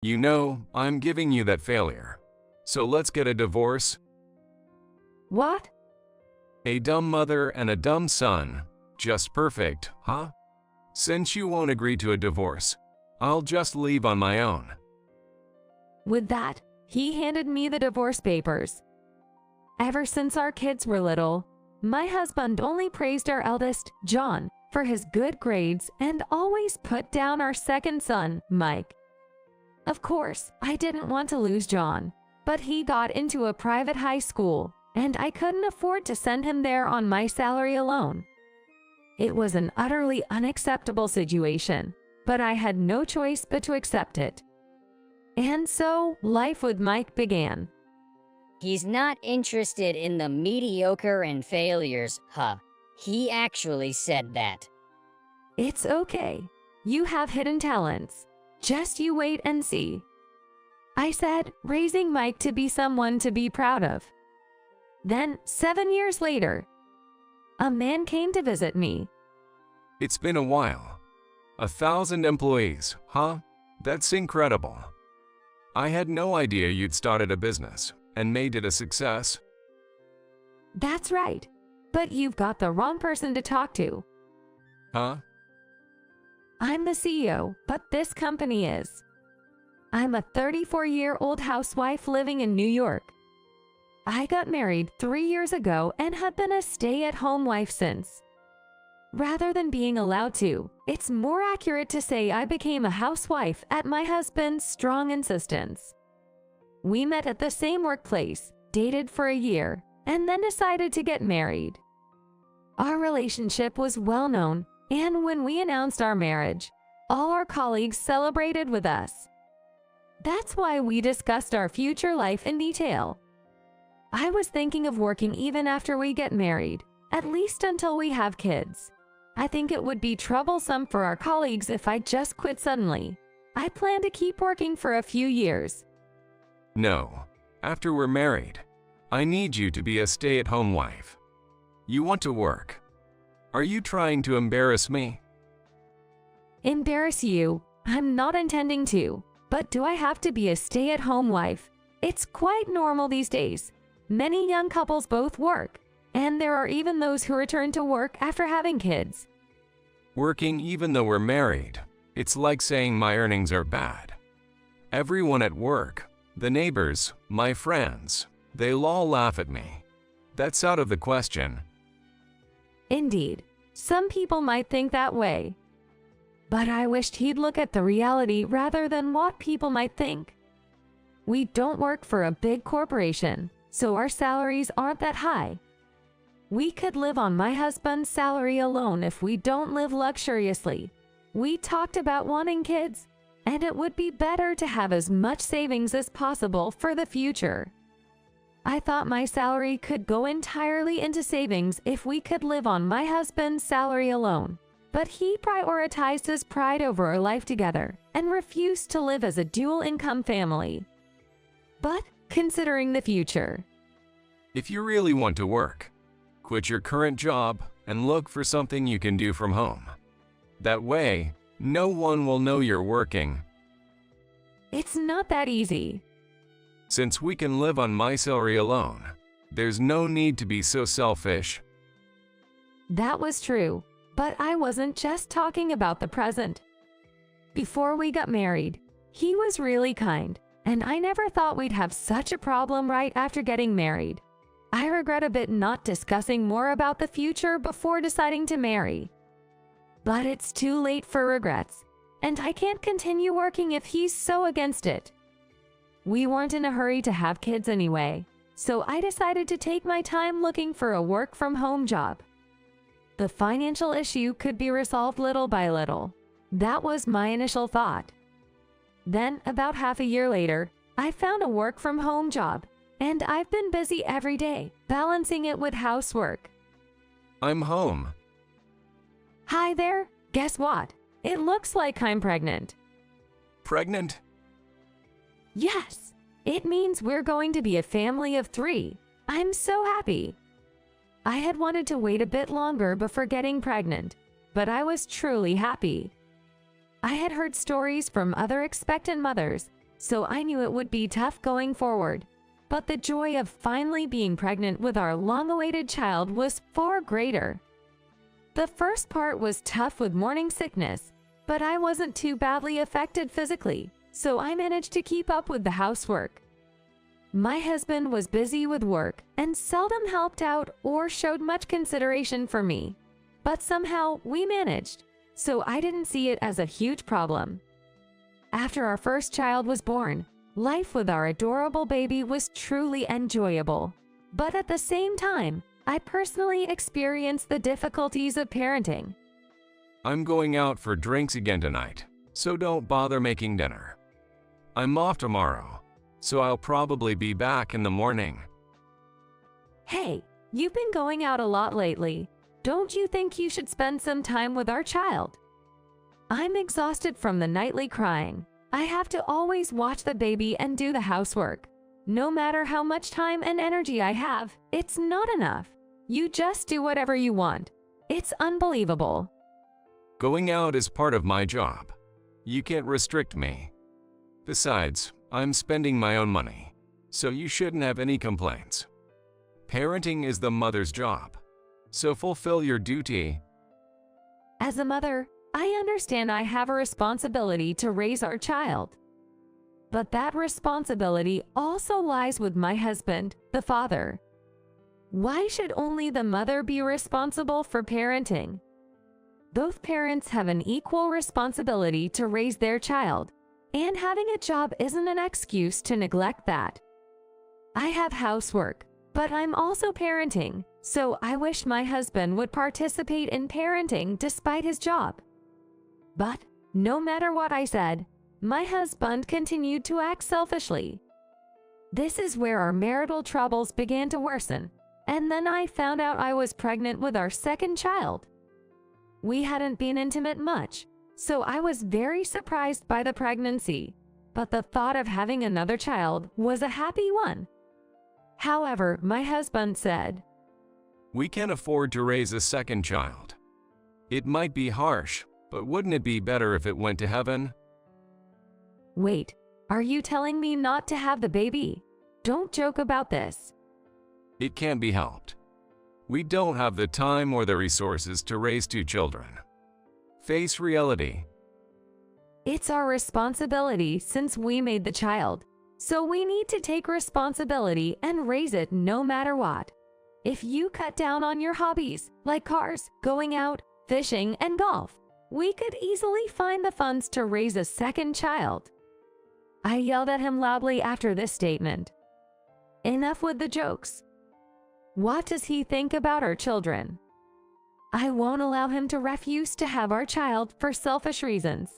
You know, I'm giving you that failure. So let's get a divorce. What? A dumb mother and a dumb son. Just perfect, huh? Since you won't agree to a divorce, I'll just leave on my own. With that, he handed me the divorce papers. Ever since our kids were little, my husband only praised our eldest, John, for his good grades and always put down our second son, Mike. Of course, I didn't want to lose John, but he got into a private high school, and I couldn't afford to send him there on my salary alone. It was an utterly unacceptable situation, but I had no choice but to accept it. And so, life with Mike began. He's not interested in the mediocre and failures, huh? He actually said that. It's okay. You have hidden talents. Just you wait and see. I said, raising Mike to be someone to be proud of. Then, 7 years later, a man came to visit me. It's been a while. 1,000 employees, huh? That's incredible. I had no idea you'd started a business and made it a success. That's right. But you've got the wrong person to talk to. Huh? I'm the CEO, but this company is. I'm a 34-year-old housewife living in New York. I got married 3 years ago and have been a stay-at-home wife since. Rather than being allowed to, it's more accurate to say I became a housewife at my husband's strong insistence. We met at the same workplace, dated for a year, and then decided to get married. Our relationship was well known, and when we announced our marriage, all our colleagues celebrated with us. That's why we discussed our future life in detail. I was thinking of working even after we get married, at least until we have kids. I think it would be troublesome for our colleagues if I just quit suddenly. I plan to keep working for a few years. No. After we're married, I need you to be a stay-at-home wife. You want to work. Are you trying to embarrass me? Embarrass you? I'm not intending to. But do I have to be a stay-at-home wife? It's quite normal these days. Many young couples both work, and there are even those who return to work after having kids. Working even though we're married. It's like saying my earnings are bad. Everyone at work, the neighbors, my friends, they'll all laugh at me. That's out of the question. Indeed, some people might think that way. But I wished he'd look at the reality rather than what people might think. We don't work for a big corporation, so our salaries aren't that high. We could live on my husband's salary alone if we don't live luxuriously. We talked about wanting kids, and it would be better to have as much savings as possible for the future. I thought my salary could go entirely into savings if we could live on my husband's salary alone. But he prioritized his pride over our life together and refused to live as a dual-income family. But considering the future. If you really want to work, quit your current job and look for something you can do from home. That way, no one will know you're working. It's not that easy. Since we can live on my salary alone, there's no need to be so selfish. That was true, but I wasn't just talking about the present. Before we got married, he was really kind, and I never thought we'd have such a problem right after getting married. I regret a bit not discussing more about the future before deciding to marry. But it's too late for regrets, and I can't continue working if he's so against it. We weren't in a hurry to have kids anyway, so I decided to take my time looking for a work-from-home job. The financial issue could be resolved little by little. That was my initial thought. Then, about half a year later, I found a work-from-home job, and I've been busy every day, balancing it with housework. I'm home. Hi there. Guess what? It looks like I'm pregnant. Pregnant? Yes. It means we're going to be a family of 3. I'm so happy. I had wanted to wait a bit longer before getting pregnant, but I was truly happy. I had heard stories from other expectant mothers, so I knew it would be tough going forward. But the joy of finally being pregnant with our long-awaited child was far greater. The first part was tough with morning sickness, but I wasn't too badly affected physically, so I managed to keep up with the housework. My husband was busy with work and seldom helped out or showed much consideration for me, but somehow we managed, so I didn't see it as a huge problem. After our first child was born, life with our adorable baby was truly enjoyable, but at the same time, I personally experienced the difficulties of parenting. I'm going out for drinks again tonight, so don't bother making dinner. I'm off tomorrow, so I'll probably be back in the morning. Hey, you've been going out a lot lately. Don't you think you should spend some time with our child? I'm exhausted from the nightly crying. I have to always watch the baby and do the housework. No matter how much time and energy I have, it's not enough. You just do whatever you want. It's unbelievable. Going out is part of my job. You can't restrict me. Besides, I'm spending my own money, so you shouldn't have any complaints. Parenting is the mother's job, so fulfill your duty. As a mother, I understand I have a responsibility to raise our child. But that responsibility also lies with my husband, the father. Why should only the mother be responsible for parenting? Both parents have an equal responsibility to raise their child, and having a job isn't an excuse to neglect that. I have housework, but I'm also parenting, so I wish my husband would participate in parenting despite his job. But no matter what I said, my husband continued to act selfishly. This is where our marital troubles began to worsen, and then I found out I was pregnant with our second child. We hadn't been intimate much, so I was very surprised by the pregnancy, but the thought of having another child was a happy one. However, my husband said, We can't afford to raise a second child. It might be harsh, but wouldn't it be better if it went to heaven? Wait, are you telling me not to have the baby? Don't joke about this. It can't be helped. We don't have the time or the resources to raise 2 children. Face reality. It's our responsibility since we made the child, so we need to take responsibility and raise it no matter what. If you cut down on your hobbies, like cars, going out, fishing, and golf, we could easily find the funds to raise a second child. I yelled at him loudly after this statement. Enough with the jokes. What does he think about our children? I won't allow him to refuse to have our child for selfish reasons.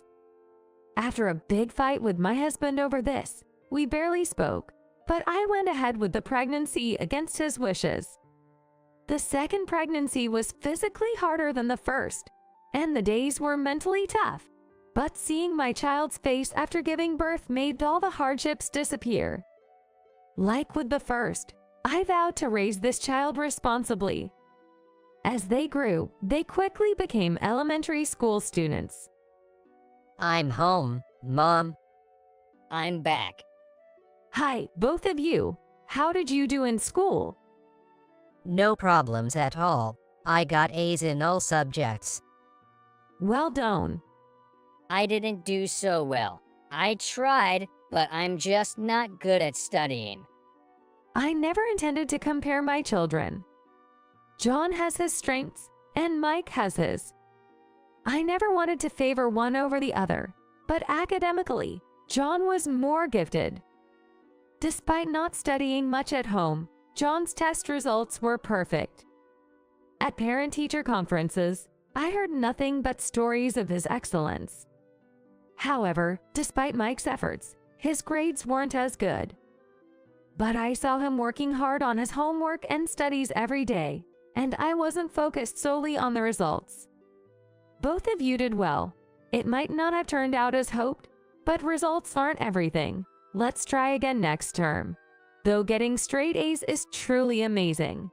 After a big fight with my husband over this, we barely spoke, but I went ahead with the pregnancy against his wishes. The second pregnancy was physically harder than the first, and the days were mentally tough, but seeing my child's face after giving birth made all the hardships disappear. Like with the first, I vowed to raise this child responsibly. As they grew, they quickly became elementary school students. I'm home, Mom. I'm back. Hi, both of you. How did you do in school? No problems at all. I got A's in all subjects. Well done. I didn't do so well. I tried, but I'm just not good at studying. I never intended to compare my children. John has his strengths, and Mike has his. I never wanted to favor one over the other, but academically, John was more gifted. Despite not studying much at home, John's test results were perfect. At parent-teacher conferences, I heard nothing but stories of his excellence. However, despite Mike's efforts, his grades weren't as good. But I saw him working hard on his homework and studies every day, and I wasn't focused solely on the results. Both of you did well. It might not have turned out as hoped, but results aren't everything. Let's try again next term. Though getting straight A's is truly amazing.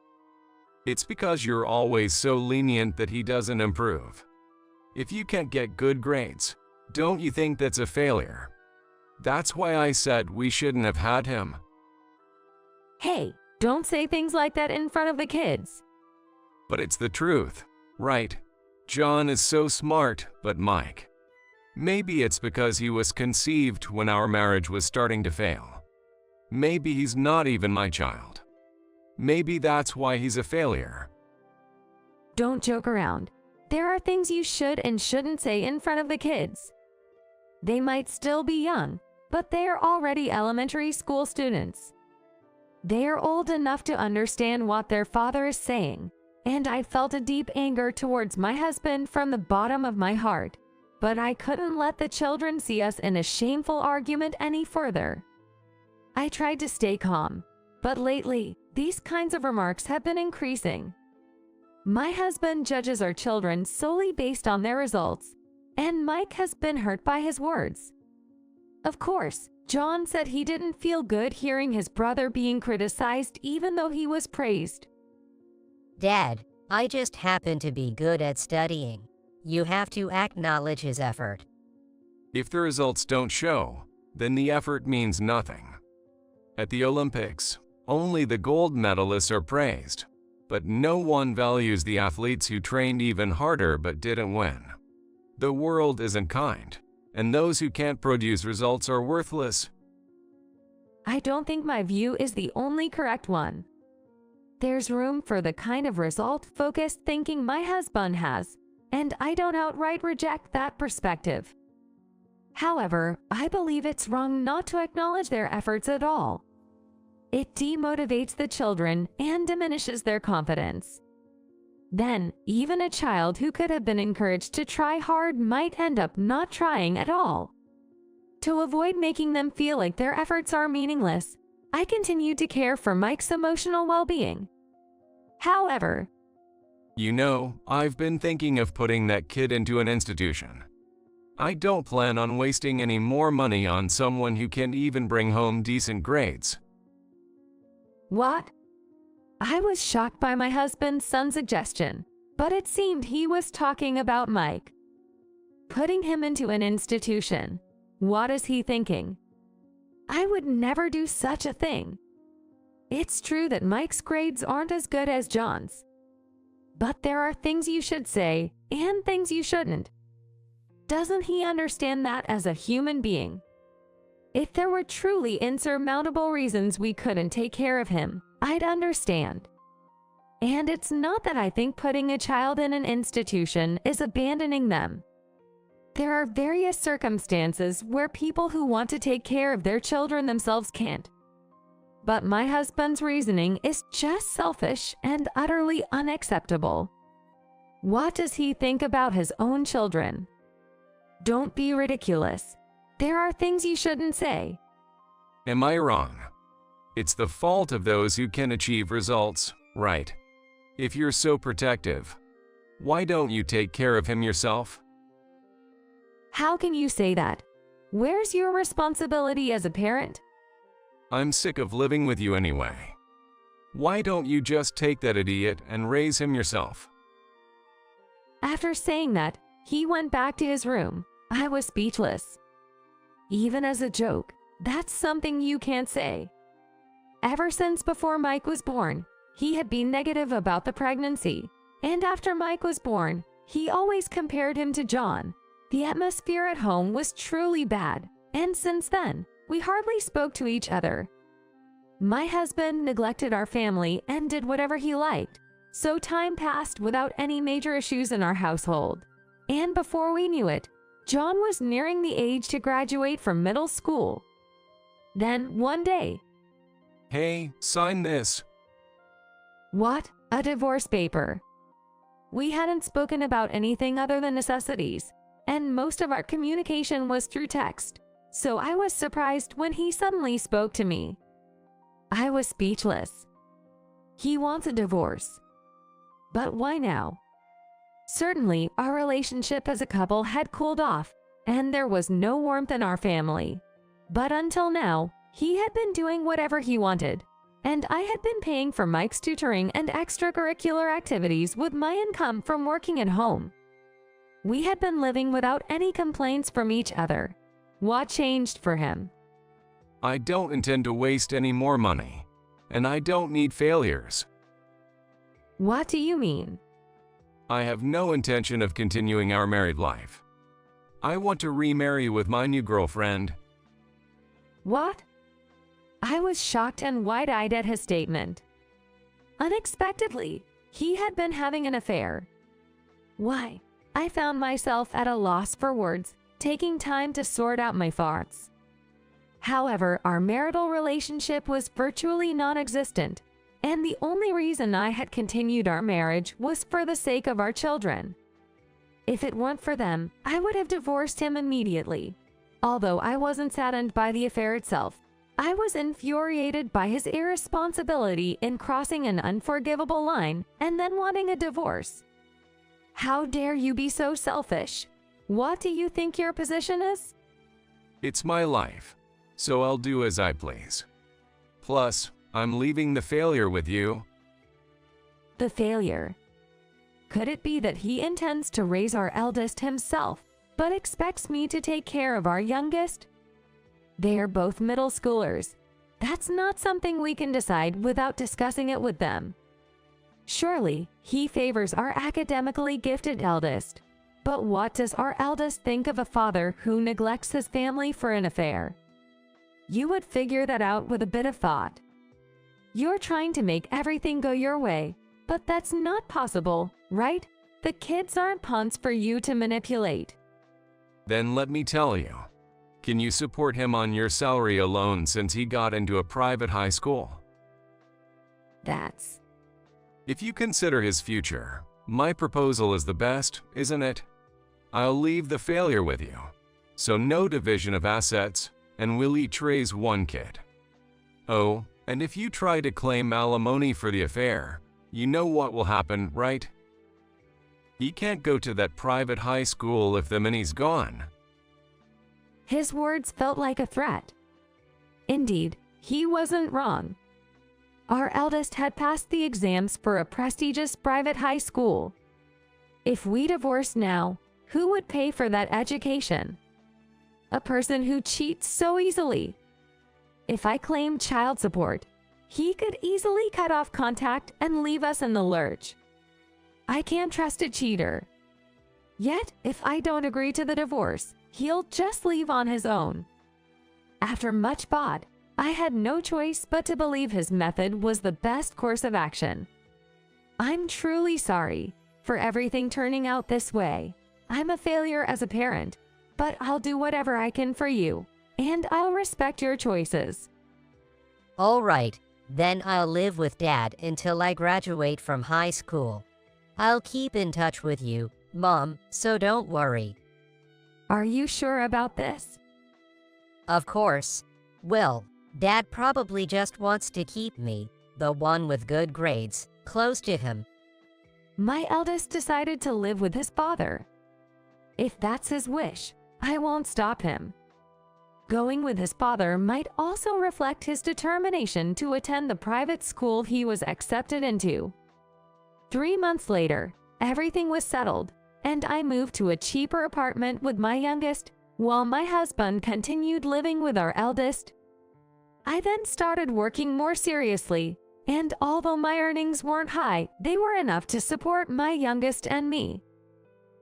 It's because you're always so lenient that he doesn't improve. If you can't get good grades, don't you think that's a failure? That's why I said we shouldn't have had him. Hey, don't say things like that in front of the kids. But it's the truth, right? John is so smart, but Mike. Maybe it's because he was conceived when our marriage was starting to fail. Maybe he's not even my child. Maybe that's why he's a failure. Don't joke around. There are things you should and shouldn't say in front of the kids. They might still be young, but they are already elementary school students. They are old enough to understand what their father is saying, and I felt a deep anger towards my husband from the bottom of my heart, but I couldn't let the children see us in a shameful argument any further. I tried to stay calm, but lately, these kinds of remarks have been increasing. My husband judges our children solely based on their results, and Mike has been hurt by his words. Of course, John said he didn't feel good hearing his brother being criticized even though he was praised. Dad, I just happen to be good at studying. You have to acknowledge his effort. If the results don't show, then the effort means nothing. At the Olympics, only the gold medalists are praised, but no one values the athletes who trained even harder but didn't win. The world isn't kind, and those who can't produce results are worthless. I don't think my view is the only correct one. There's room for the kind of result-focused thinking my husband has, and I don't outright reject that perspective. However, I believe it's wrong not to acknowledge their efforts at all. It demotivates the children and diminishes their confidence. Then, even a child who could have been encouraged to try hard might end up not trying at all. To avoid making them feel like their efforts are meaningless, I continued to care for Mike's emotional well-being. However, You know, I've been thinking of putting that kid into an institution. I don't plan on wasting any more money on someone who can't even bring home decent grades. what? I was shocked by my husband's son's suggestion, but it seemed he was talking about Mike. Putting him into an institution. What is he thinking? I would never do such a thing. It's true that Mike's grades aren't as good as John's. But there are things you should say and things you shouldn't. Doesn't he understand that as a human being? If there were truly insurmountable reasons we couldn't take care of him, I'd understand. And it's not that I think putting a child in an institution is abandoning them. There are various circumstances where people who want to take care of their children themselves can't. But my husband's reasoning is just selfish and utterly unacceptable. What does he think about his own children? Don't be ridiculous. There are things you shouldn't say. Am I wrong? It's the fault of those who can achieve results, right? If you're so protective, why don't you take care of him yourself? How can you say that? Where's your responsibility as a parent? I'm sick of living with you anyway. Why don't you just take that idiot and raise him yourself? After saying that, he went back to his room. I was speechless. Even as a joke, that's something you can't say. Ever since before Mike was born, he had been negative about the pregnancy. And after Mike was born, he always compared him to John. The atmosphere at home was truly bad, and since then, we hardly spoke to each other. My husband neglected our family and did whatever he liked, so time passed without any major issues in our household. And before we knew it, John was nearing the age to graduate from middle school. Then, one day, Hey, sign this. what? A divorce paper. We hadn't spoken about anything other than necessities, and most of our communication was through text, so I was surprised when he suddenly spoke to me. I was speechless. He wants a divorce. But why now? Certainly, our relationship as a couple had cooled off, and there was no warmth in our family. But until now, he had been doing whatever he wanted, and I had been paying for Mike's tutoring and extracurricular activities with my income from working at home. We had been living without any complaints from each other. What changed for him? I don't intend to waste any more money. And I don't need failures. What do you mean? I have no intention of continuing our married life. I want to remarry with my new girlfriend. What? I was shocked and wide-eyed at his statement. Unexpectedly, he had been having an affair. Why? I found myself at a loss for words, taking time to sort out my thoughts. However, our marital relationship was virtually non-existent, and the only reason I had continued our marriage was for the sake of our children. If it weren't for them, I would have divorced him immediately. Although I wasn't saddened by the affair itself, I was infuriated by his irresponsibility in crossing an unforgivable line and then wanting a divorce. How dare you be so selfish? What do you think your position is? It's my life, so I'll do as I please. Plus, I'm leaving the failure with you. The failure. Could it be that he intends to raise our eldest himself, but expects me to take care of our youngest? They are both middle schoolers. That's not something we can decide without discussing it with them. Surely, he favors our academically gifted eldest. But what does our eldest think of a father who neglects his family for an affair? You would figure that out with a bit of thought. You're trying to make everything go your way, but that's not possible, right? The kids aren't pawns for you to manipulate. Then let me tell you. Can you support him on your salary alone since he got into a private high school? That's... If you consider his future, my proposal is the best, isn't it? I'll leave the failure with you. So no division of assets, and we'll each raise one kid. Oh, and if you try to claim alimony for the affair, you know what will happen, right? He can't go to that private high school if the money's gone. His words felt like a threat. Indeed, he wasn't wrong. Our eldest had passed the exams for a prestigious private high school. If we divorced now, who would pay for that education? A person who cheats so easily. If I claimed child support, he could easily cut off contact and leave us in the lurch. I can't trust a cheater. Yet, if I don't agree to the divorce, he'll just leave on his own. After much thought, I had no choice but to believe his method was the best course of action. I'm truly sorry for everything turning out this way. I'm a failure as a parent, but I'll do whatever I can for you, and I'll respect your choices. All right, then I'll live with Dad until I graduate from high school. I'll keep in touch with you, Mom, so don't worry. Are you sure about this? Of course. Well, Dad probably just wants to keep me, the one with good grades, close to him. My eldest decided to live with his father. If that's his wish, I won't stop him. Going with his father might also reflect his determination to attend the private school he was accepted into. 3 months later, everything was settled, and I moved to a cheaper apartment with my youngest, while my husband continued living with our eldest. I then started working more seriously, and although my earnings weren't high, they were enough to support my youngest and me.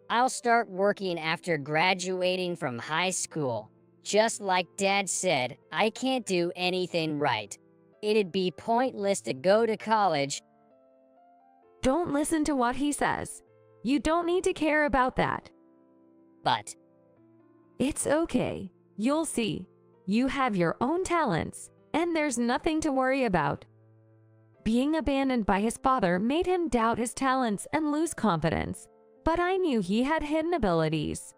I'll start working after graduating from high school. Just like Dad said, I can't do anything right. It'd be pointless to go to college. Don't listen to what he says. You don't need to care about that. But It's okay. You'll see. You have your own talents, and there's nothing to worry about. Being abandoned by his father made him doubt his talents and lose confidence, but I knew he had hidden abilities.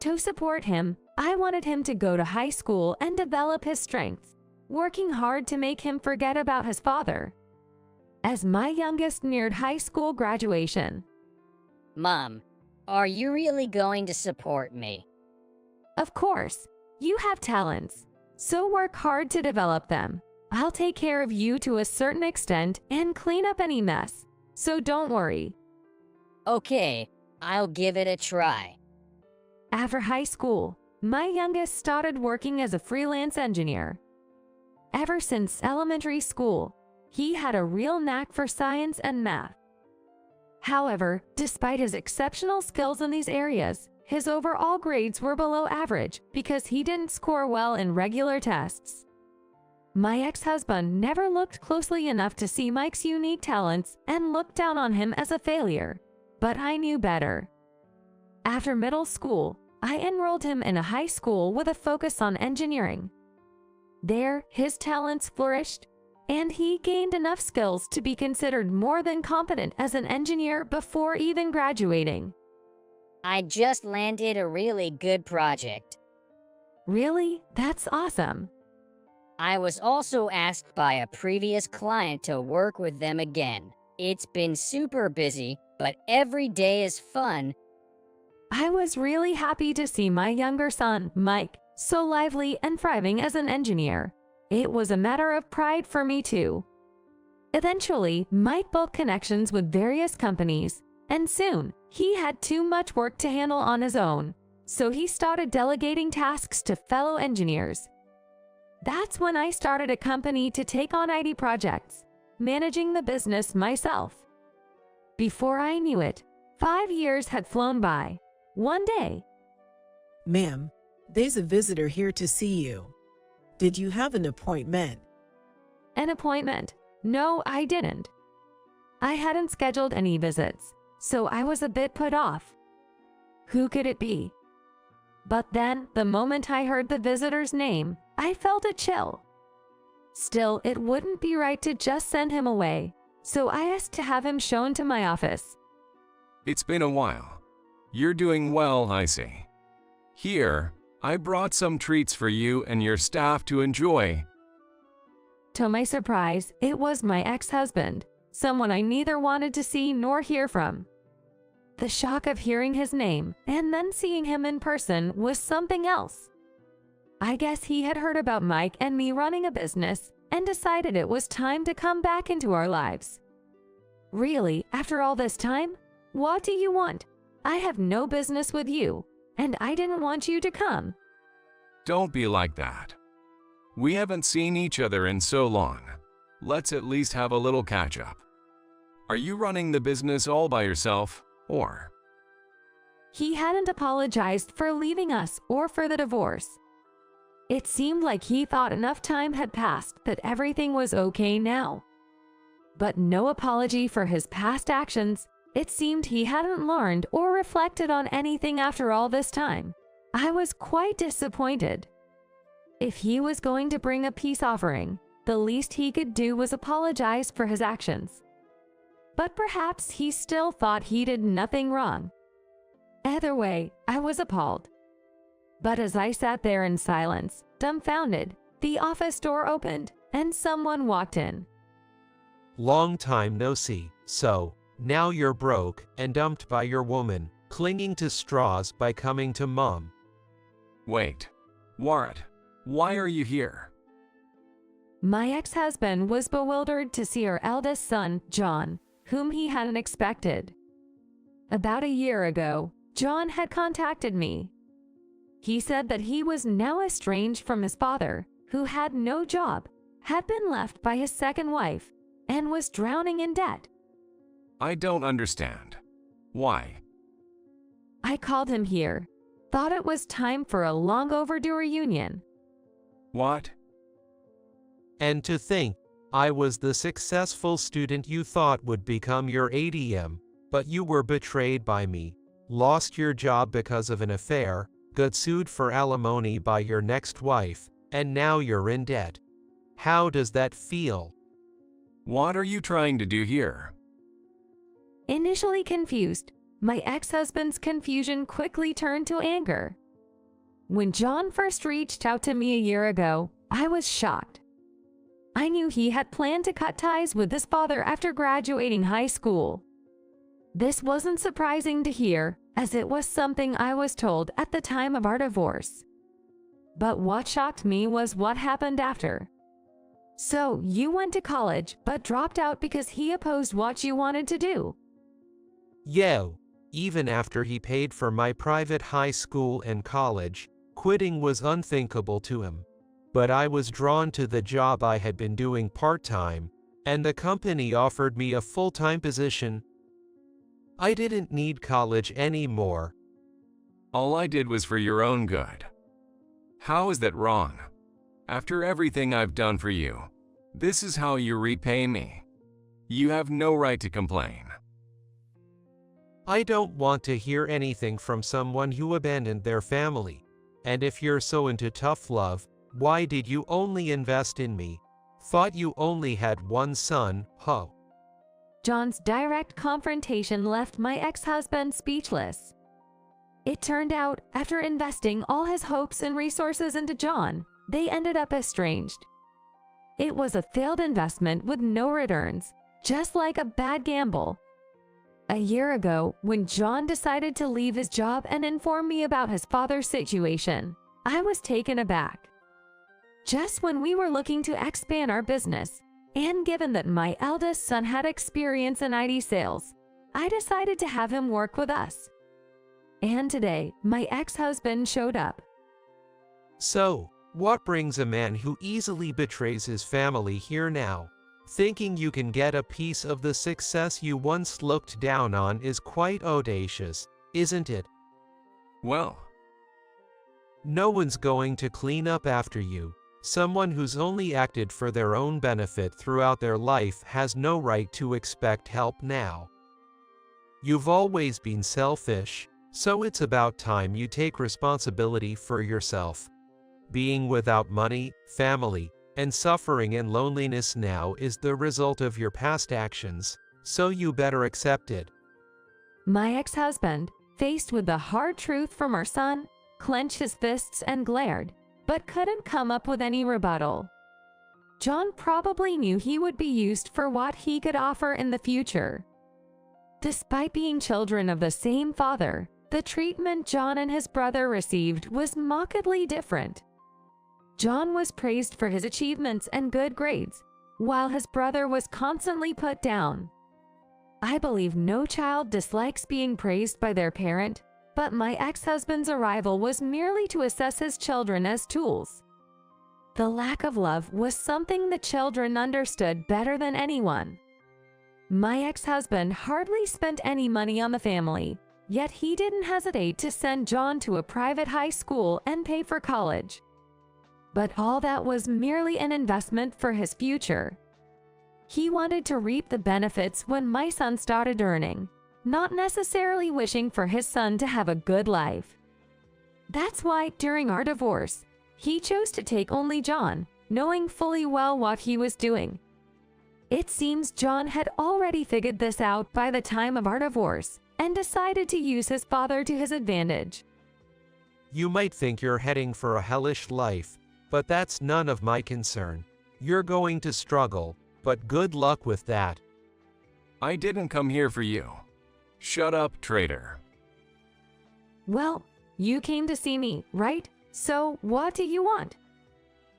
To support him, I wanted him to go to high school and develop his strengths, working hard to make him forget about his father. As my youngest neared high school graduation, Mom, are you really going to support me? of course, you have talents, so work hard to develop them. I'll take care of you to a certain extent and clean up any mess, so don't worry. Okay, I'll give it a try. After high school, my youngest started working as a freelance engineer. Ever since elementary school, he had a real knack for science and math. However, despite his exceptional skills in these areas, his overall grades were below average because he didn't score well in regular tests. My ex-husband never looked closely enough to see Mike's unique talents and looked down on him as a failure, but I knew better. After middle school, I enrolled him in a high school with a focus on engineering. There, his talents flourished, and he gained enough skills to be considered more than competent as an engineer before even graduating. I just landed a really good project. Really? That's awesome. I was also asked by a previous client to work with them again. It's been super busy, but every day is fun. I was really happy to see my younger son, Mike, so lively and thriving as an engineer. It was a matter of pride for me too. Eventually, Mike built connections with various companies, and soon, he had too much work to handle on his own, so he started delegating tasks to fellow engineers. That's when I started a company to take on IT projects, managing the business myself. Before I knew it, 5 years had flown by. One day, Ma'am, there's a visitor here to see you. Did you have an appointment? an appointment. No, I didn't. I hadn't scheduled any visits, so I was a bit put off. Who could it be? But then, the moment I heard the visitor's name, I felt a chill. Still, it wouldn't be right to just send him away, so I asked to have him shown to my office. It's been a while. You're doing well, I see. Here, I brought some treats for you and your staff to enjoy. To my surprise, it was my ex-husband, someone I neither wanted to see nor hear from. The shock of hearing his name and then seeing him in person was something else. I guess he had heard about Mike and me running a business and decided it was time to come back into our lives. Really, after all this time? What do you want? I have no business with you, and I didn't want you to come. Don't be like that. We haven't seen each other in so long. Let's at least have a little catch-up. Are you running the business all by yourself, or? He hadn't apologized for leaving us or for the divorce. It seemed like he thought enough time had passed that everything was okay now. But no apology for his past actions. It seemed he hadn't learned or reflected on anything after all this time. I was quite disappointed. If he was going to bring a peace offering, the least he could do was apologize for his actions. But perhaps he still thought he did nothing wrong. Either way, I was appalled. But as I sat there in silence, dumbfounded, the office door opened and someone walked in. Long time no see, so now you're broke and dumped by your woman, clinging to straws by coming to mom. Wait. What? Why are you here? My ex-husband was bewildered to see our eldest son, John, whom he hadn't expected. About a year ago, John had contacted me. He said that he was now estranged from his father, who had no job, had been left by his second wife, and was drowning in debt. I don't understand. Why? I called him here, thought it was time for a long overdue reunion. What? And to think, I was the successful student you thought would become your ATM, but you were betrayed by me, lost your job because of an affair, got sued for alimony by your next wife, and now you're in debt. How does that feel? What are you trying to do here? Initially confused, my ex-husband's confusion quickly turned to anger. When John first reached out to me a year ago, I was shocked. I knew he had planned to cut ties with his father after graduating high school. This wasn't surprising to hear, as it was something I was told at the time of our divorce. But what shocked me was what happened after. So, you went to college but dropped out because he opposed what you wanted to do. Yo, even after he paid for my private high school and college, Quitting was unthinkable to him. But I was drawn to the job I had been doing part-time, and the company offered me a full-time position. I didn't need college anymore. All I did was for your own good. How is that wrong? After everything I've done for you, this is how you repay me. You have no right to complain. I don't want to hear anything from someone who abandoned their family. And if you're so into tough love, why did you only invest in me? Thought you only had one son, huh? John's direct confrontation left my ex-husband speechless. It turned out, after investing all his hopes and resources into John, they ended up estranged. It was a failed investment with no returns, just like a bad gamble. A year ago, when John decided to leave his job and inform me about his father's situation, I was taken aback. Just when we were looking to expand our business, and given that my eldest son had experience in IT sales, I decided to have him work with us. And today, my ex-husband showed up. So, what brings a man who easily betrays his family here now? Thinking you can get a piece of the success you once looked down on is quite audacious, isn't it? Well, no one's going to clean up after you. Someone who's only acted for their own benefit throughout their life has no right to expect help now. You've always been selfish, so it's about time you take responsibility for yourself. Being without money, family, and suffering and loneliness now is the result of your past actions, so you better accept it. My ex-husband, faced with the hard truth from our son, clenched his fists and glared, but couldn't come up with any rebuttal. John probably knew he would be used for what he could offer in the future. Despite being children of the same father, the treatment John and his brother received was markedly different. John was praised for his achievements and good grades, while his brother was constantly put down. I believe no child dislikes being praised by their parent, but my ex-husband's arrival was merely to assess his children as tools. The lack of love was something the children understood better than anyone. My ex-husband hardly spent any money on the family, yet he didn't hesitate to send John to a private high school and pay for college. But all that was merely an investment for his future. He wanted to reap the benefits when my son started earning, not necessarily wishing for his son to have a good life. That's why, during our divorce, he chose to take only John, knowing fully well what he was doing. It seems John had already figured this out by the time of our divorce and decided to use his father to his advantage. You might think you're heading for a hellish life, but that's none of my concern. You're going to struggle, but good luck with that. I didn't come here for you. Shut up, traitor. Well, you came to see me, right? So, what do you want?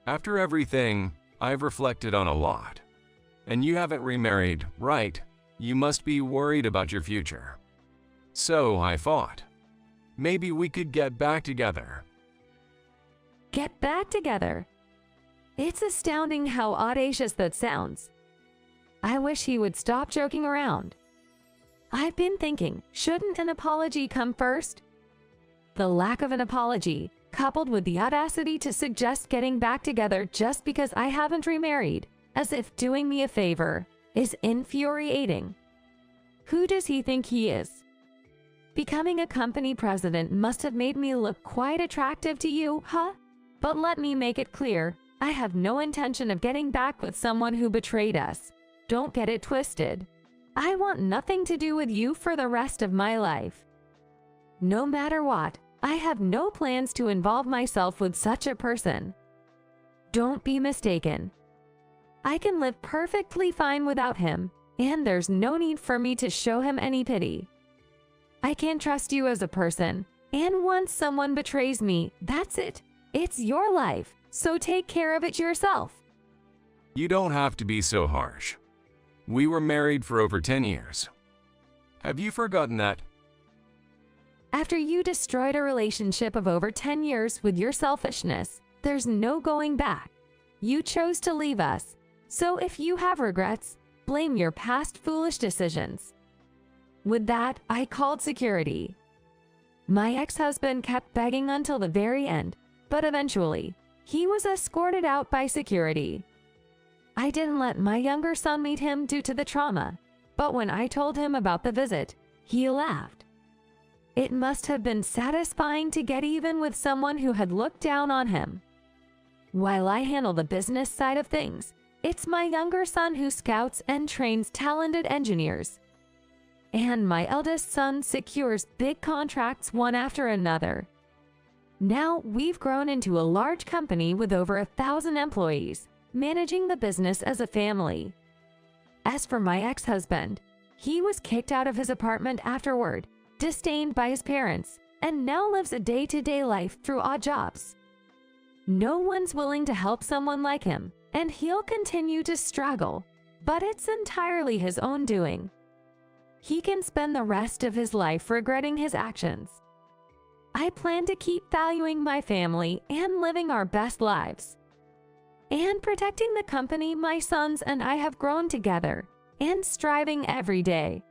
After everything, I've reflected on a lot. And you haven't remarried, right? You must be worried about your future. So I thought, maybe we could get back together. Get back together. It's astounding how audacious that sounds. I wish he would stop joking around. I've been thinking, shouldn't an apology come first? The lack of an apology, coupled with the audacity to suggest getting back together just because I haven't remarried, as if doing me a favor, is infuriating. Who does he think he is? Becoming a company president must have made me look quite attractive to you, huh? But let me make it clear, I have no intention of getting back with someone who betrayed us. Don't get it twisted. I want nothing to do with you for the rest of my life. No matter what, I have no plans to involve myself with such a person. Don't be mistaken. I can live perfectly fine without him, and there's no need for me to show him any pity. I can trust you as a person, and once someone betrays me, that's it. It's your life, so take care of it yourself. You don't have to be so harsh. We were married for over 10 years. Have you forgotten that? After you destroyed a relationship of over 10 years with your selfishness, there's no going back. You chose to leave us. So if you have regrets, blame your past foolish decisions. With that, I called security. My ex-husband kept begging until the very end, but eventually, he was escorted out by security. I didn't let my younger son meet him due to the trauma, but when I told him about the visit, he laughed. It must have been satisfying to get even with someone who had looked down on him. While I handle the business side of things, it's my younger son who scouts and trains talented engineers. And my eldest son secures big contracts one after another. Now we've grown into a large company with over 1,000 employees, managing the business as a family. As for my ex-husband, he was kicked out of his apartment afterward, disdained by his parents, and now lives a day-to-day life through odd jobs. No one's willing to help someone like him, and he'll continue to struggle, but it's entirely his own doing. He can spend the rest of his life regretting his actions. I plan to keep valuing my family and living our best lives, and protecting the company my sons and I have grown together, and striving every day